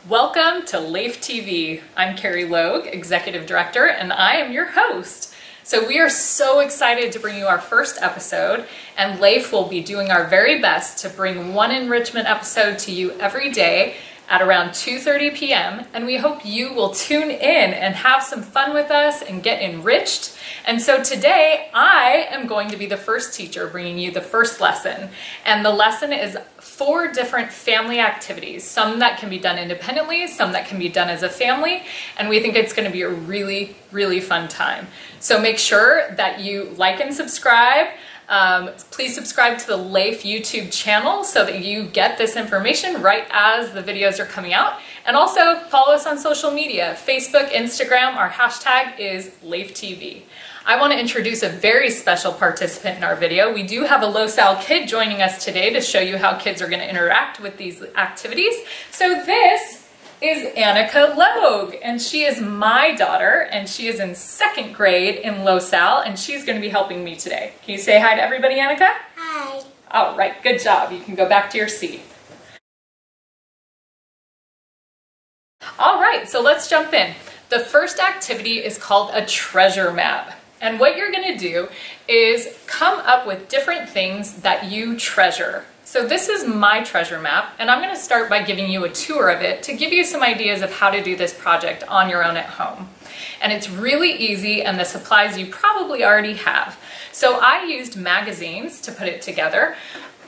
Welcome to LAEFtv. I'm Carrie Logue, Executive Director, and I am your host. So we are so excited to bring you our first episode, and LAEF will be doing our very best to bring one enrichment episode to you every day at around 2:30 p.m. and we hope you will tune in and have some fun with us and get enriched. And so today I am going to be the first teacher bringing you the first lesson, and the lesson is 4 different family activities, some that can be done independently, some that can be done as a family, and we think it's going to be a really fun time. So make sure that you like and subscribe. Please subscribe to the LAEF YouTube channel so that you get this information right as the videos are coming out. And also follow us on social media, Facebook, Instagram. Our hashtag is LAEFtv. I want to introduce a very special participant in our video. We do have a LoSal kid joining us today to show you how kids are going to interact with these activities. So this is Annika Logue, and she is my daughter, and she is in 2nd grade in LoSal, and she's going to be helping me today. Can you say hi to everybody, Annika? Hi. All right, good job. You can go back to your seat. All right, so let's jump in. The first activity is called a treasure map. And what you're going to do is come up with different things that you treasure. So this is my treasure map, and I'm going to start by giving you a tour of it to give you some ideas of how to do this project on your own at home. And it's really easy, and the supplies you probably already have. So I used magazines to put it together.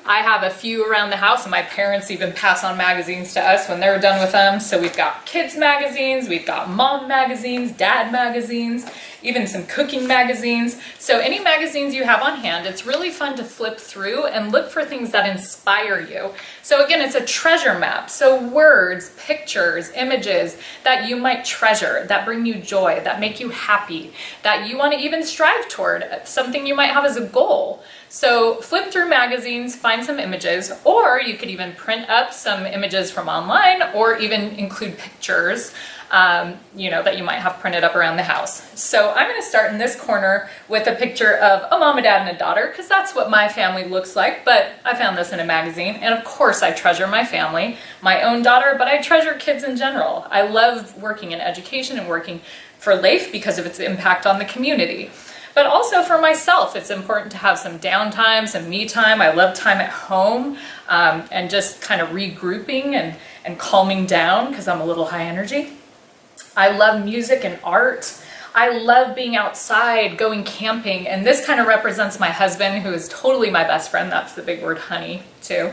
I have a few around the house, and my parents even pass on magazines to us when they're done with them. So we've got kids magazines, we've got mom magazines, dad magazines, even some cooking magazines. So any magazines you have on hand, it's really fun to flip through and look for things that inspire you. So again, it's a treasure map. So words, pictures, images that you might treasure, that bring you joy, that make you happy, that you want to even strive toward, something you might have as a goal. So flip through magazines, find some images, or you could even print up some images from online, or even include pictures that you might have printed up around the house. So I'm going to start in this corner with a picture of a mom, a dad, and a daughter, because that's what my family looks like, but I found this in a magazine. And of course I treasure my family, my own daughter, but I treasure kids in general. I love working in education and working for LAEF because of its impact on the community. But also for myself, it's important to have some downtime, some me time. I love time at home and just kind of regrouping and calming down because I'm a little high energy. I love music and art. I love being outside, going camping, and this kind of represents my husband, who is totally my best friend. That's the big word, honey, too.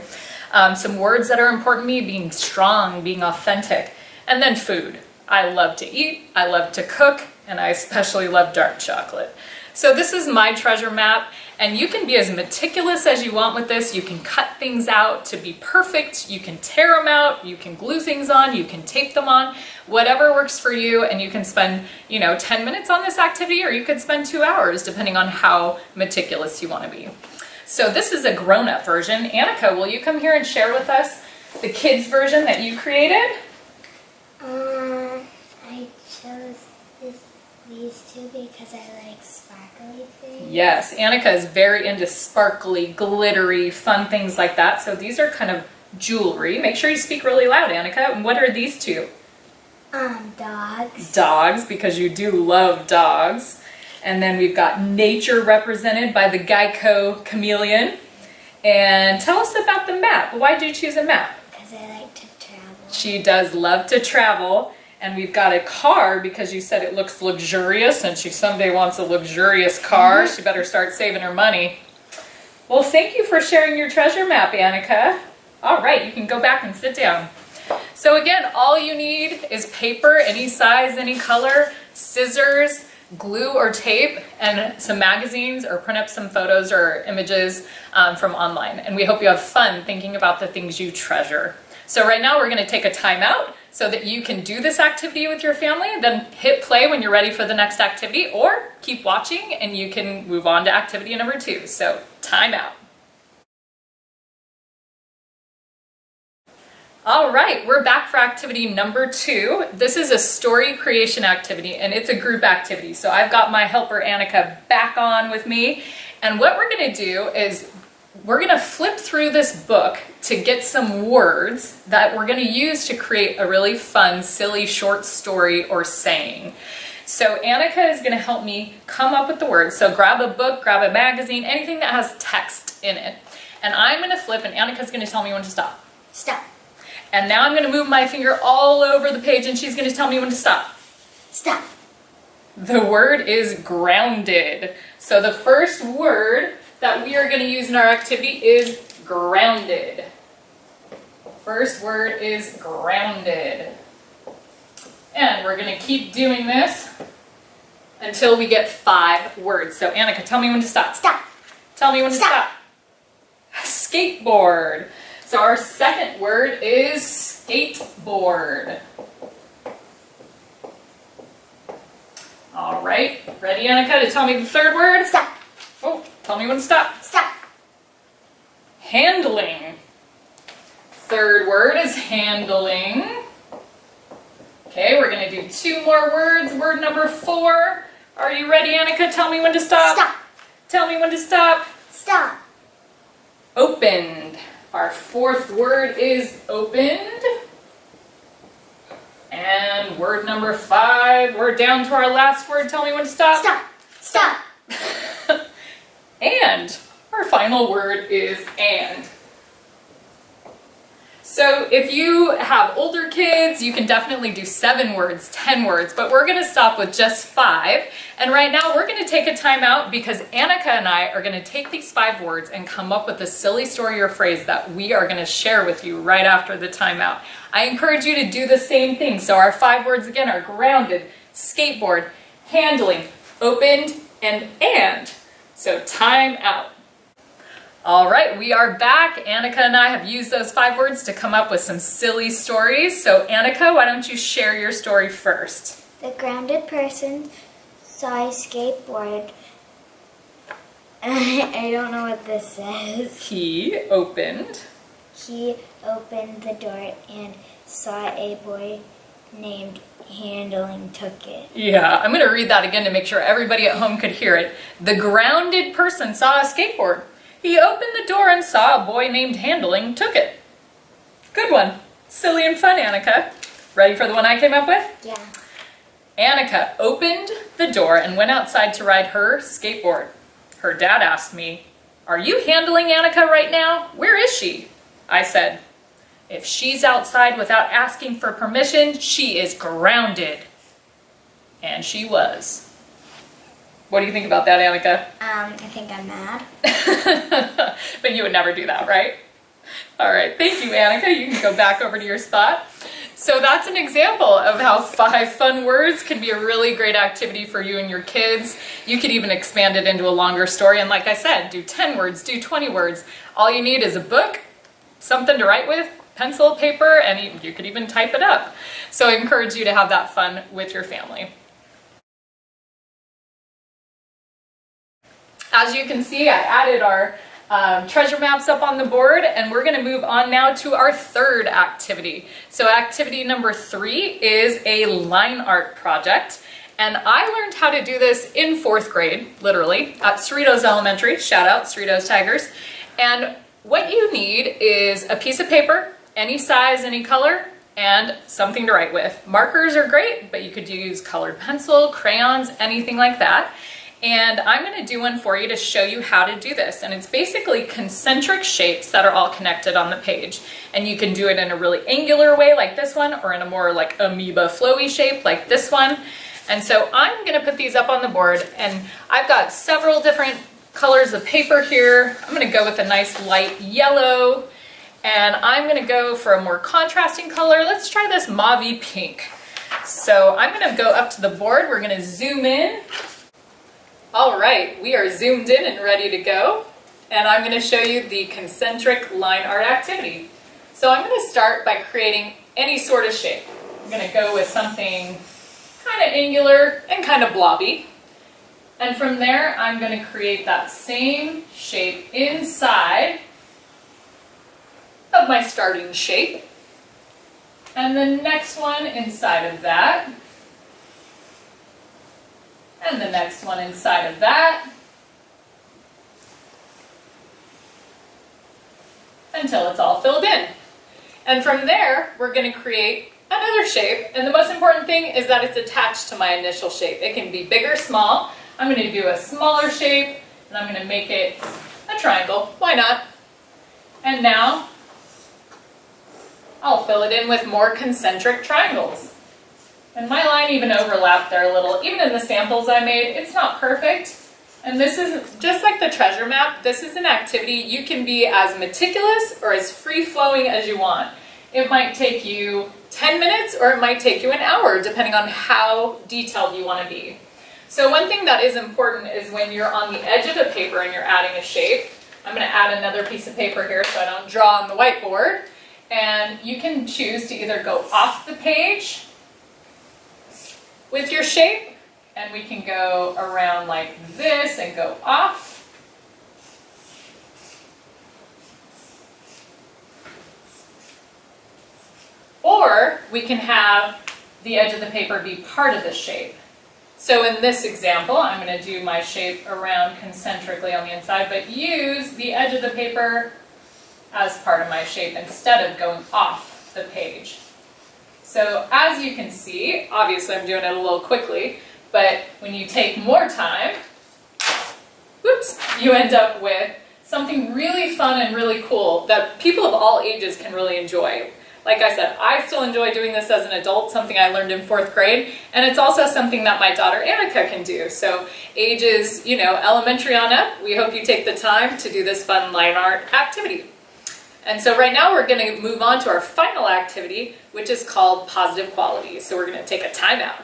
Some words that are important to me: being strong, being authentic, and then food. I love to eat, I love to cook, and I especially love dark chocolate. So this is my treasure map, and you can be as meticulous as you want with this. You can cut things out to be perfect, you can tear them out, you can glue things on, you can tape them on, whatever works for you, and you can spend 10 minutes on this activity, or you could spend 2 hours depending on how meticulous you want to be. So this is a grown-up version. Annika, will you come here and share with us the kids version that you created? I chose these two because I like sparkly things. Yes, Annika is very into sparkly, glittery, fun things like that. So these are kind of jewelry. Make sure you speak really loud, Annika. And what are these two? Dogs. Dogs, because you do love dogs. And then we've got nature represented by the Geico chameleon. And tell us about the map. Why did you choose a map? Because I like to travel. She does love to travel. And we've got a car because you said it looks luxurious, and she someday wants a luxurious car. She better start saving her money. Well, thank you for sharing your treasure map, Annika. All right, you can go back and sit down. So again, all you need is paper, any size, any color, scissors, glue or tape, and some magazines, or print up some photos or images from online. And we hope you have fun thinking about the things you treasure. So right now we're going to take a time out so that you can do this activity with your family, then hit play when you're ready for the next activity, or keep watching and you can move on to activity number 2. So time out. All right, we're back for activity number 2. This is a story creation activity, and it's a group activity. So I've got my helper Annika back on with me, and what we're going to do is we're gonna flip through this book to get some words that we're gonna use to create a really fun, silly short story or saying. So Annika is gonna help me come up with the words. So grab a book, grab a magazine, anything that has text in it. And I'm gonna flip and Annika's gonna tell me when to stop. Stop. And now I'm gonna move my finger all over the page and she's gonna tell me when to stop. Stop. The word is grounded. So the first word that we are gonna use in our activity is grounded. First word is grounded. And we're gonna keep doing this until we get 5 words. So Annika, tell me when to stop. Stop. Tell me when to stop. Skateboard. So our second word is skateboard. All right, ready Annika to tell me the third word? Stop. Oh, tell me when to stop. Stop. Handling. Third word is handling. Okay, we're gonna do 2 more words. Word number 4. Are you ready, Annika? Tell me when to stop. Stop. Tell me when to stop. Stop. Opened. Our 4th word is opened. And word number 5. We're down to our last word. Tell me when to stop. Stop. Stop. And our final word is and. So if you have older kids, you can definitely do 7 words, 10 words, but we're gonna stop with just 5. And right now we're gonna take a time out because Annika and I are gonna take these 5 words and come up with a silly story or phrase that we are gonna share with you right after the timeout. I encourage you to do the same thing. So our 5 words again are grounded, skateboard, handling, opened, and. So time out. All right, we are back. Annika and I have used those 5 words to come up with some silly stories. So Annika, why don't you share your story first? The grounded person saw a skateboard. I don't know what this says. He opened He opened the door and saw a boy named Handling took it. Yeah, I'm going to read that again to make sure everybody at home could hear it. The grounded person saw a skateboard. He opened the door and saw a boy named Handling took it. Good one. Silly and fun, Annika. Ready for the one I came up with? Yeah. Annika opened the door and went outside to ride her skateboard. Her dad asked me, "Are you handling Annika right now? Where is she?" I said, "If she's outside without asking for permission, she is grounded." And she was. What do you think about that, Annika? I think I'm mad. But you would never do that, right? All right, thank you, Annika. You can go back over to your spot. So that's an example of how 5 fun words can be a really great activity for you and your kids. You could even expand it into a longer story. And like I said, do 10 words, do 20 words. All you need is a book, something to write with, pencil, paper, and you could even type it up. So I encourage you to have that fun with your family. As you can see, I added our treasure maps up on the board, and we're going to move on now to our 3rd activity. So activity number 3 is a line art project, and I learned how to do this in 4th grade, literally, at Cerritos Elementary. Shout out Cerritos Tigers. And what you need is a piece of paper, any size, any color, and something to write with. Markers are great, but you could use colored pencil, crayons, anything like that. And I'm going to do one for you to show you how to do this. And it's basically concentric shapes that are all connected on the page. And you can do it in a really angular way like this one, or in a more like amoeba flowy shape like this one. And so I'm going to put these up on the board, and I've got several different colors of paper here. I'm going to go with a nice light yellow, and I'm going to go for a more contrasting color. Let's try this mauve-y pink. So I'm going to go up to the board. We're going to zoom in. All right, we are zoomed in and ready to go. And I'm going to show you the concentric line art activity. So I'm going to start by creating any sort of shape. I'm going to go with something kind of angular and kind of blobby. And from there, I'm going to create that same shape inside of my starting shape. And the next one inside of that. And the next one inside of that. until it's all filled in. And from there, we're going to create another shape. And the most important thing is that it's attached to my initial shape. It can be big or small. I'm going to do a smaller shape, and I'm going to make it a triangle. Why not? And now, I'll fill it in with more concentric triangles. And my line even overlapped there a little. Even in the samples I made, it's not perfect. And this is, just like the treasure map, this is an activity you can be as meticulous or as free-flowing as you want. It might take you 10 minutes or it might take you an hour, depending on how detailed you want to be. So one thing that is important is when you're on the edge of a paper and you're adding a shape, I'm going to add another piece of paper here so I don't draw on the whiteboard. And you can choose to either go off the page with your shape, and we can go around like this and go off. Or we can have the edge of the paper be part of the shape. So in this example, I'm going to do my shape around concentrically on the inside, but use the edge of the paper as part of my shape instead of going off the page. So as you can see, obviously I'm doing it a little quickly, but when you take more time, whoops, you end up with something really fun and really cool that people of all ages can really enjoy. Like I said, I still enjoy doing this as an adult, something I learned in 4th grade, and it's also something that my daughter Annika can do. So ages, elementary on up, we hope you take the time to do this fun line art activity. And so right now we're going to move on to our final activity, which is called positive qualities. So we're going to take a timeout.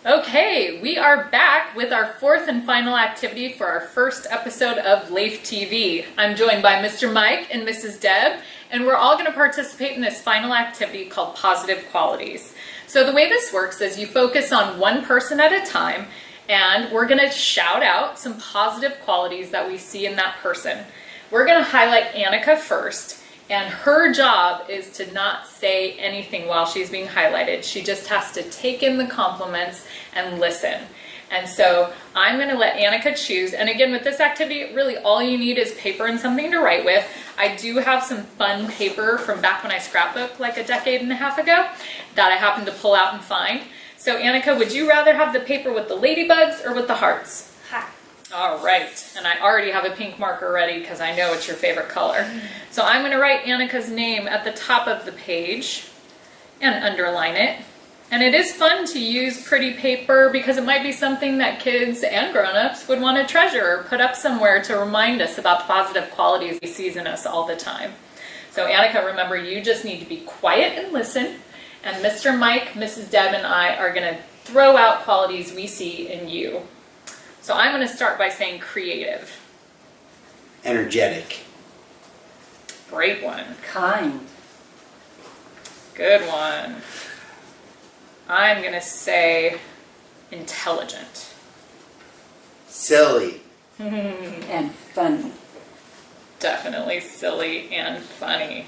Okay, we are back with our 4th and final activity for our first episode of LAEFtv. I'm joined by Mr. Mike and Mrs. Deb, and we're all going to participate in this final activity called positive qualities. So the way this works is you focus on one person at a time, and we're going to shout out some positive qualities that we see in that person. We're going to highlight Annika first, and her job is to not say anything while she's being highlighted. She just has to take in the compliments and listen. And so I'm going to let Annika choose. And again, with this activity, really all you need is paper and something to write with. I do have some fun paper from back when I scrapbooked like a decade and a half ago that I happened to pull out and find. So Annika, would you rather have the paper with the ladybugs or with the hearts? Heart. All right, and I already have a pink marker ready because I know it's your favorite color. So I'm going to write Annika's name at the top of the page and underline it. And it is fun to use pretty paper because it might be something that kids and grown-ups would want to treasure or put up somewhere to remind us about the positive qualities we see in us all the time. So Annika, remember, you just need to be quiet and listen. And Mr. Mike, Mrs. Deb, and I are going to throw out qualities we see in you. So I'm going to start by saying creative. Energetic. Great one. Kind. Good one. I'm going to say intelligent. Silly. And funny. Definitely silly and funny.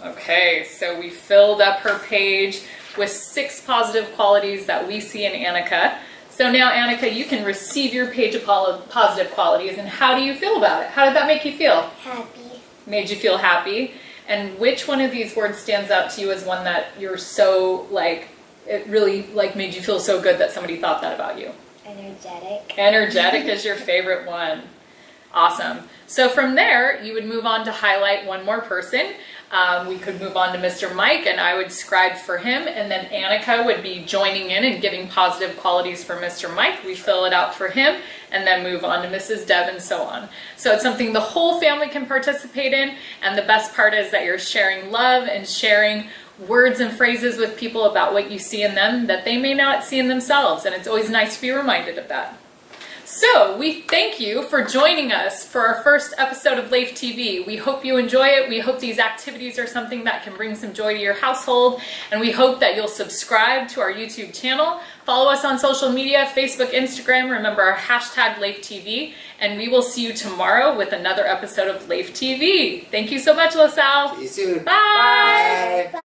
Okay, so we filled up her page with 6 positive qualities that we see in Annika. So now, Annika, you can receive your page of positive qualities. And how do you feel about it? How did that make you feel? Happy. Made you feel happy? And which one of these words stands out to you as one that you're so, it really, made you feel so good that somebody thought that about you? Energetic. Energetic is your favorite one. Awesome. So from there, you would move on to highlight one more person. We could move on to Mr. Mike, and I would scribe for him, and then Annika would be joining in and giving positive qualities for Mr. Mike. We fill it out for him, and then move on to Mrs. Deb, and so on. So it's something the whole family can participate in, and the best part is that you're sharing love and sharing words and phrases with people about what you see in them that they may not see in themselves, and it's always nice to be reminded of that. So we thank you for joining us for our first episode of LAEFtv. We hope you enjoy it. We hope these activities are something that can bring some joy to your household. And we hope that you'll subscribe to our YouTube channel. Follow us on social media, Facebook, Instagram. Remember our hashtag LAEFtv. And we will see you tomorrow with another episode of LAEFtv. Thank you so much, LaSalle. See you soon. Bye. Bye.